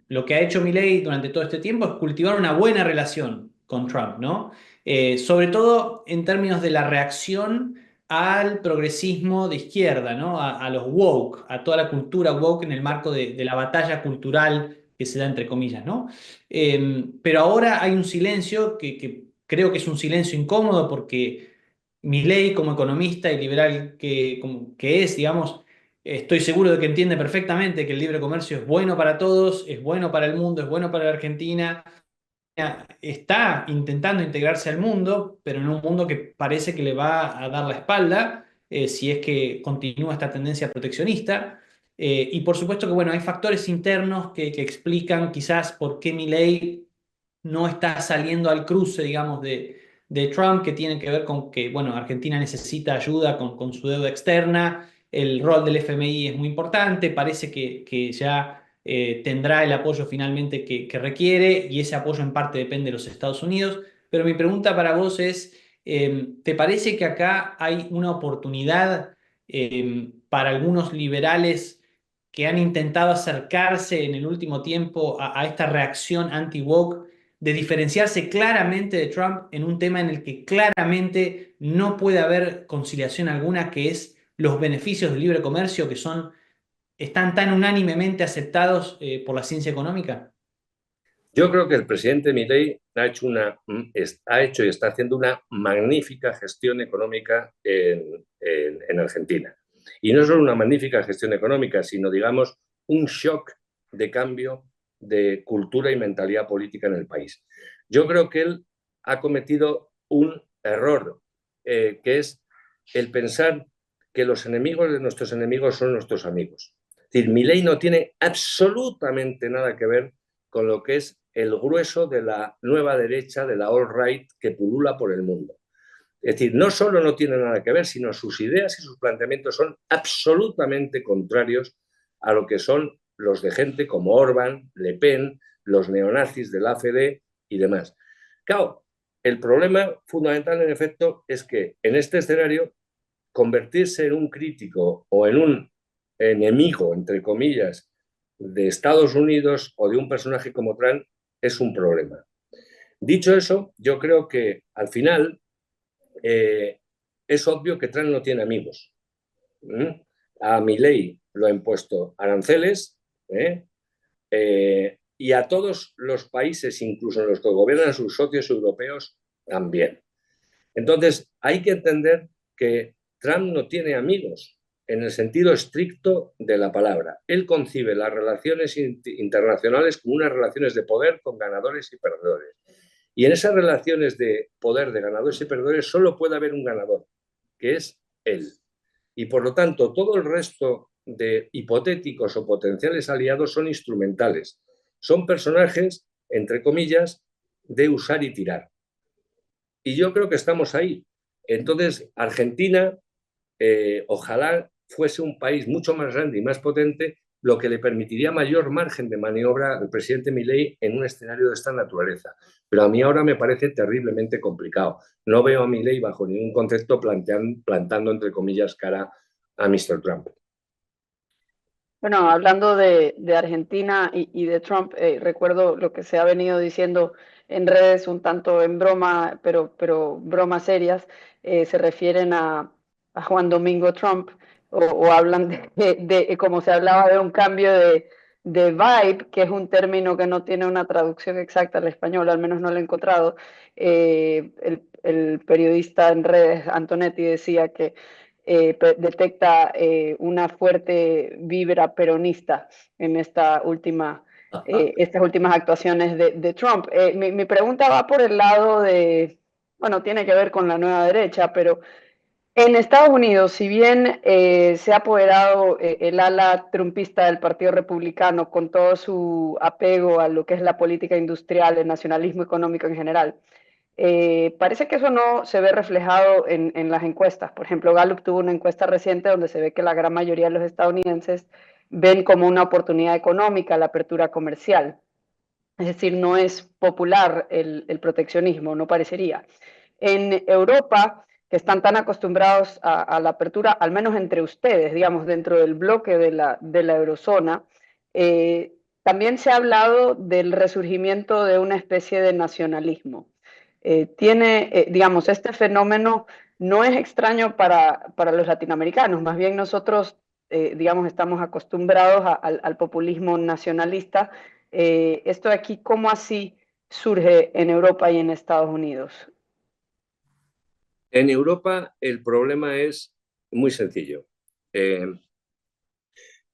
Lo que ha hecho Milei durante todo este tiempo es cultivar una buena relación con Trump, ¿no? Sobre todo en términos de la reacción al progresismo de izquierda, ¿no? A los woke, a toda la cultura woke en el marco de la batalla cultural que se da entre comillas, ¿no? Pero ahora hay un silencio que creo que es un silencio incómodo porque Milei, como economista y liberal que es, digamos, Estoy seguro de que entiende perfectamente que el libre comercio es bueno para todos, es bueno para el mundo, es bueno para la Argentina. Está intentando integrarse al mundo, pero en un mundo que parece que le va a dar la espalda si es que continúa esta tendencia proteccionista. Y por supuesto que bueno, hay factores internos que explican quizás por qué Milei no está saliendo al cruce, digamos, de Trump, que tiene que ver con que, bueno, Argentina necesita ayuda con su deuda externa, el rol del FMI es muy importante, parece que ya tendrá el apoyo finalmente que requiere y ese apoyo en parte depende de los Estados Unidos. Pero mi pregunta para vos es, ¿te parece que acá hay una oportunidad para algunos liberales que han intentado acercarse en el último tiempo a esta reacción anti-woke, de diferenciarse claramente de Trump en un tema en el que claramente no puede haber conciliación alguna, que es los beneficios del libre comercio que están tan unánimemente aceptados por la ciencia económica? Yo creo que el presidente Milei ha hecho y está haciendo una magnífica gestión económica en Argentina. Y no solo una magnífica gestión económica, sino, digamos, un shock de cambio de cultura y mentalidad política en el país. Yo creo que él ha cometido un error, que es el pensar que los enemigos de nuestros enemigos son nuestros amigos. Es decir, Milei no tiene absolutamente nada que ver con lo que es el grueso de la nueva derecha, de la alt-right que pulula por el mundo. Es decir, no solo no tiene nada que ver, sino sus ideas y sus planteamientos son absolutamente contrarios a lo que son los de gente como Orbán, Le Pen, los neonazis del AfD y demás. Claro, el problema fundamental, en efecto, es que en este escenario convertirse en un crítico o en un enemigo, entre comillas, de Estados Unidos o de un personaje como Trump es un problema. Dicho eso, yo creo que al final es obvio que Trump no tiene amigos. A Milei lo ha impuesto aranceles y a todos los países, incluso en los que gobiernan sus socios europeos, también. Entonces, hay que entender que Trump no tiene amigos en el sentido estricto de la palabra. Él concibe las relaciones internacionales como unas relaciones de poder con ganadores y perdedores. Y en esas relaciones de poder de ganadores y perdedores solo puede haber un ganador, que es él. Y por lo tanto, todo el resto de hipotéticos o potenciales aliados son instrumentales. Son personajes, entre comillas, de usar y tirar. Y yo creo que estamos ahí. Entonces, Argentina, ojalá fuese un país mucho más grande y más potente, lo que le permitiría mayor margen de maniobra al presidente Milei en un escenario de esta naturaleza. Pero a mí ahora me parece terriblemente complicado. No veo a Milei bajo ningún concepto plantando, entre comillas, cara a Mr. Trump. Bueno, hablando de Argentina y de Trump, recuerdo lo que se ha venido diciendo en redes un tanto en broma, pero bromas serias, se refieren a Juan Domingo Trump o hablan como se hablaba de un cambio de vibe, que es un término que no tiene una traducción exacta al español, al menos no lo he encontrado. El periodista en redes, Antonetti, decía que detecta una fuerte vibra peronista en estas últimas actuaciones de Trump. Mi pregunta va por el lado bueno, tiene que ver con la nueva derecha, pero en Estados Unidos, si bien se ha apoderado el ala trumpista del Partido Republicano con todo su apego a lo que es la política industrial, el nacionalismo económico en general, parece que eso no se ve reflejado en las encuestas. Por ejemplo, Gallup tuvo una encuesta reciente donde se ve que la gran mayoría de los estadounidenses ven como una oportunidad económica la apertura comercial. Es decir, no es popular el proteccionismo, no parecería. En Europa, que están tan acostumbrados a la apertura, al menos entre ustedes, digamos, dentro del bloque de la eurozona, también se ha hablado del resurgimiento de una especie de nacionalismo. Digamos, este fenómeno no es extraño para los latinoamericanos, más bien nosotros, digamos, estamos acostumbrados al populismo nacionalista. Esto de aquí, ¿cómo así surge en Europa y en Estados Unidos? En Europa el problema es muy sencillo.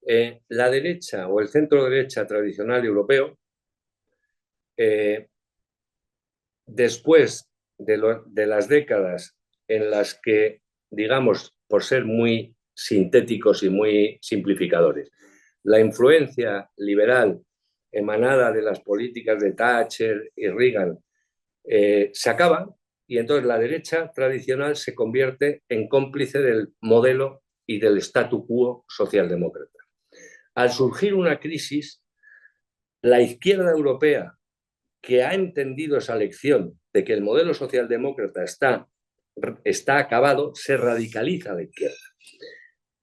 La derecha o el centro derecha tradicional europeo, después de las décadas en las que, digamos, por ser muy sintéticos y muy simplificadores, la influencia liberal emanada de las políticas de Thatcher y Reagan se acaba, y entonces la derecha tradicional se convierte en cómplice del modelo y del statu quo socialdemócrata. Al surgir una crisis, la izquierda europea, que ha entendido esa lección de que el modelo socialdemócrata está acabado, se radicaliza a la izquierda.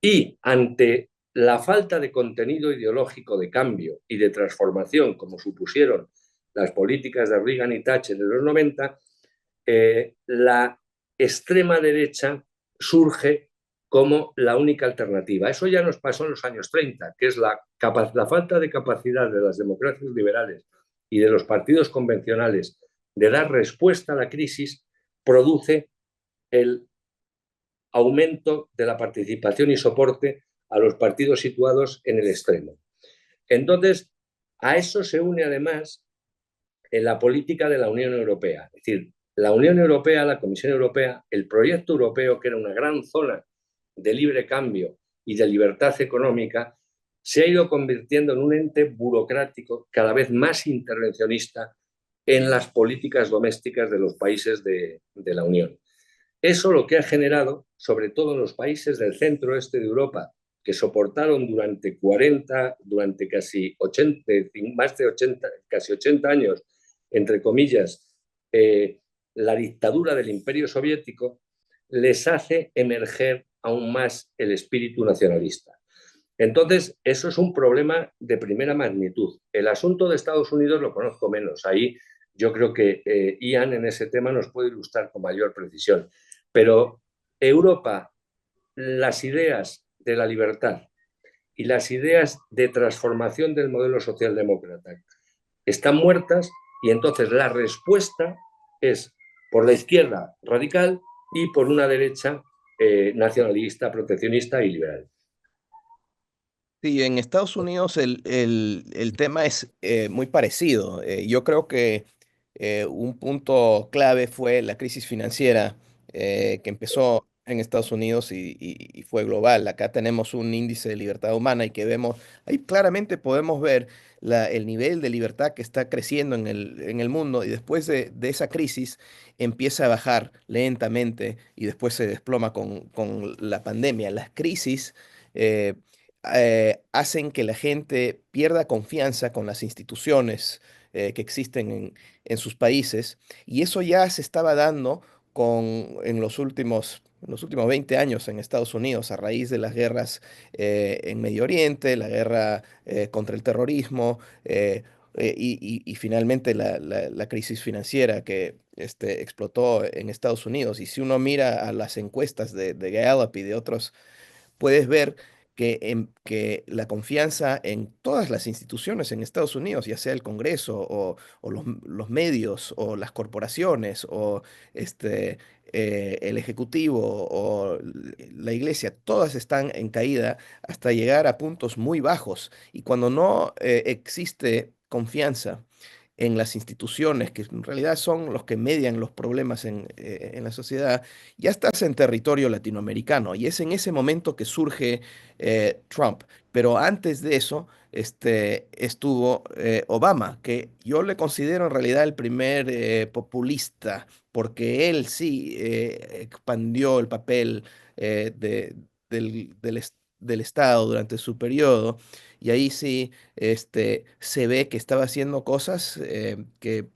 Y ante la falta de contenido ideológico de cambio y de transformación, como supusieron las políticas de Reagan y Thatcher en los 90, la extrema derecha surge como la única alternativa. Eso ya nos pasó en los años 30, que es la falta de capacidad de las democracias liberales y de los partidos convencionales de dar respuesta a la crisis, produce el aumento de la participación y soporte a los partidos situados en el extremo. Entonces, a eso se une además en la política de la Unión Europea. Es decir, la Unión Europea, la Comisión Europea, el proyecto europeo, que era una gran zona de libre cambio y de libertad económica, se ha ido convirtiendo en un ente burocrático cada vez más intervencionista en las políticas domésticas de los países de la Unión. Eso lo que ha generado, sobre todo en los países del centro-este de Europa, que soportaron durante casi 80, más de 80, casi 80 años, entre comillas, la dictadura del Imperio Soviético, les hace emerger aún más el espíritu nacionalista. Entonces, eso es un problema de primera magnitud. El asunto de Estados Unidos lo conozco menos. Ahí yo creo que Ian en ese tema nos puede ilustrar con mayor precisión. Pero Europa, las ideas de la libertad y las ideas de transformación del modelo socialdemócrata están muertas, y entonces la respuesta es por la izquierda radical y por una derecha nacionalista, proteccionista y liberal. Sí, en Estados Unidos el tema es muy parecido. Yo creo que un punto clave fue la crisis financiera que empezó en Estados Unidos y fue global. Acá tenemos un índice de libertad humana y que vemos, ahí claramente podemos ver el nivel de libertad que está creciendo en el mundo, y después de esa crisis empieza a bajar lentamente y después se desploma con la pandemia. Las crisis eh, hacen que la gente pierda confianza con las instituciones que existen en sus países, y eso ya se estaba dando en los últimos 20 años en Estados Unidos a raíz de las guerras en Medio Oriente, la guerra contra el terrorismo, y finalmente la crisis financiera que explotó en Estados Unidos. Y si uno mira a las encuestas de Gallup y de otros, puedes ver que la confianza en todas las instituciones en Estados Unidos, ya sea el Congreso o los medios o las corporaciones o el Ejecutivo o la Iglesia, todas están en caída hasta llegar a puntos muy bajos. Y cuando no existe confianza en las instituciones, que en realidad son los que median los problemas en la sociedad, ya estás en territorio latinoamericano, y es en ese momento que surge Trump. Pero antes de eso estuvo Obama, que yo le considero en realidad el primer populista, porque él sí expandió el papel del Estado durante su periodo, y ahí sí se ve que estaba haciendo cosas que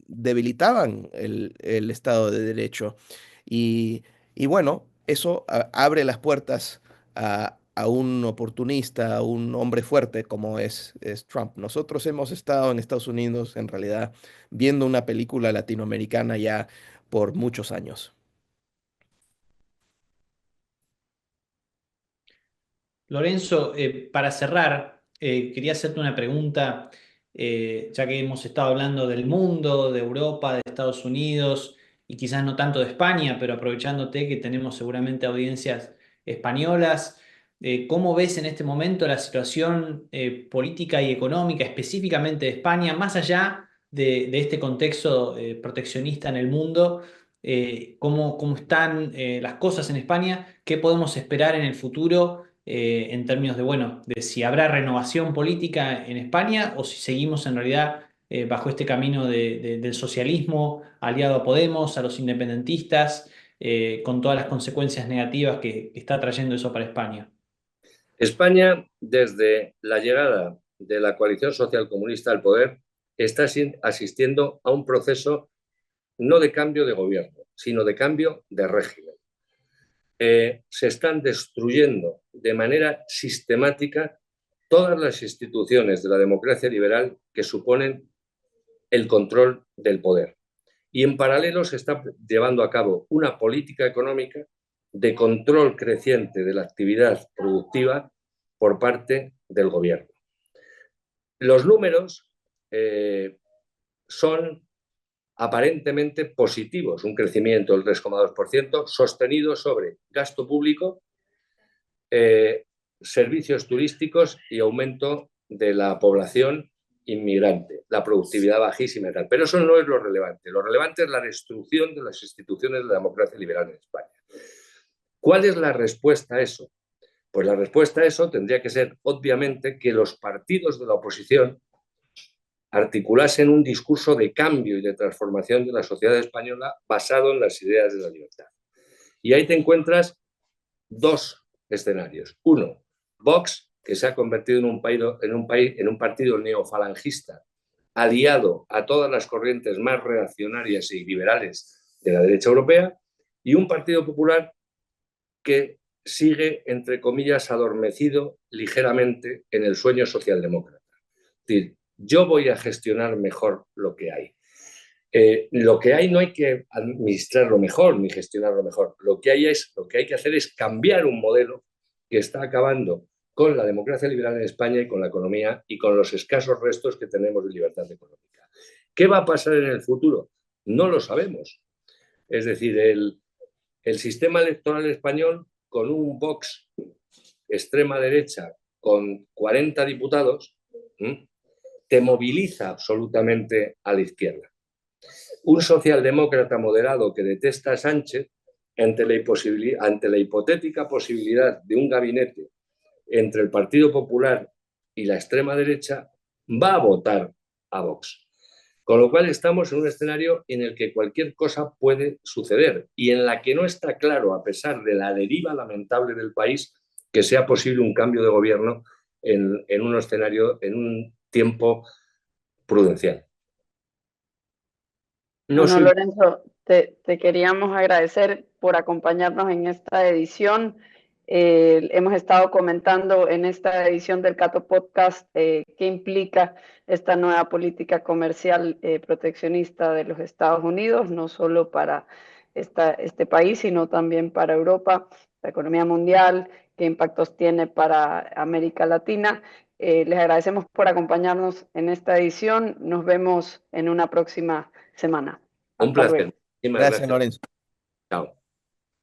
debilitaban el Estado de Derecho. Y, y bueno, eso abre las puertas a un oportunista, a un hombre fuerte como es Trump. Nosotros hemos estado en Estados Unidos, en realidad, viendo una película latinoamericana ya por muchos años. Lorenzo, para cerrar, quería hacerte una pregunta, ya que hemos estado hablando del mundo, de Europa, de Estados Unidos y quizás no tanto de España, pero aprovechándote que tenemos seguramente audiencias españolas. ¿Cómo ves en este momento la situación política y económica específicamente de España, más allá de este contexto proteccionista en el mundo? ¿Cómo están las cosas en España? ¿Qué podemos esperar en el futuro en términos de, bueno, de si habrá renovación política en España o si seguimos en realidad bajo este camino del socialismo aliado a Podemos, a los independentistas, con todas las consecuencias negativas que está trayendo eso para España? España, desde la llegada de la coalición social comunista al poder, está asistiendo a un proceso no de cambio de gobierno, sino de cambio de régimen. Se están destruyendo de manera sistemática todas las instituciones de la democracia liberal que suponen el control del poder. Y en paralelo se está llevando a cabo una política económica de control creciente de la actividad productiva por parte del gobierno. Los números son aparentemente positivos, un crecimiento del 3,2% sostenido sobre gasto público, servicios turísticos y aumento de la población inmigrante, la productividad bajísima y tal. Pero eso no es lo relevante. Lo relevante es la destrucción de las instituciones de la democracia liberal en España. ¿Cuál es la respuesta a eso? Pues la respuesta a eso tendría que ser, obviamente, que los partidos de la oposición articulasen un discurso de cambio y de transformación de la sociedad española basado en las ideas de la libertad. Y ahí te encuentras dos escenarios. Uno, Vox, que se ha convertido en un partido neofalangista aliado a todas las corrientes más reaccionarias y liberales de la derecha europea, y un Partido Popular que sigue, entre comillas, adormecido ligeramente en el sueño socialdemócrata. Es decir, yo voy a gestionar mejor lo que hay. Lo que hay no hay que administrarlo mejor ni gestionarlo mejor. Lo que hay que hacer es cambiar un modelo que está acabando con la democracia liberal en España y con la economía y con los escasos restos que tenemos de libertad económica. ¿Qué va a pasar en el futuro? No lo sabemos. Es decir, el sistema electoral español, con un Vox extrema derecha con 40 diputados, te moviliza absolutamente a la izquierda. Un socialdemócrata moderado que detesta a Sánchez, ante la hipotética posibilidad de un gabinete entre el Partido Popular y la extrema derecha, va a votar a Vox. Con lo cual estamos en un escenario en el que cualquier cosa puede suceder y en la que no está claro, a pesar de la deriva lamentable del país, que sea posible un cambio de gobierno en un escenario, en un tiempo prudencial. Bueno, Lorenzo, te queríamos agradecer por acompañarnos en esta edición. Hemos estado comentando en esta edición del Cato Podcast qué implica esta nueva política comercial proteccionista de los Estados Unidos, no solo para este país, sino también para Europa, la economía mundial, qué impactos tiene para América Latina. Les agradecemos por acompañarnos en esta edición. Nos vemos en una próxima semana. Un placer. Gracias, Lorenzo. Chao.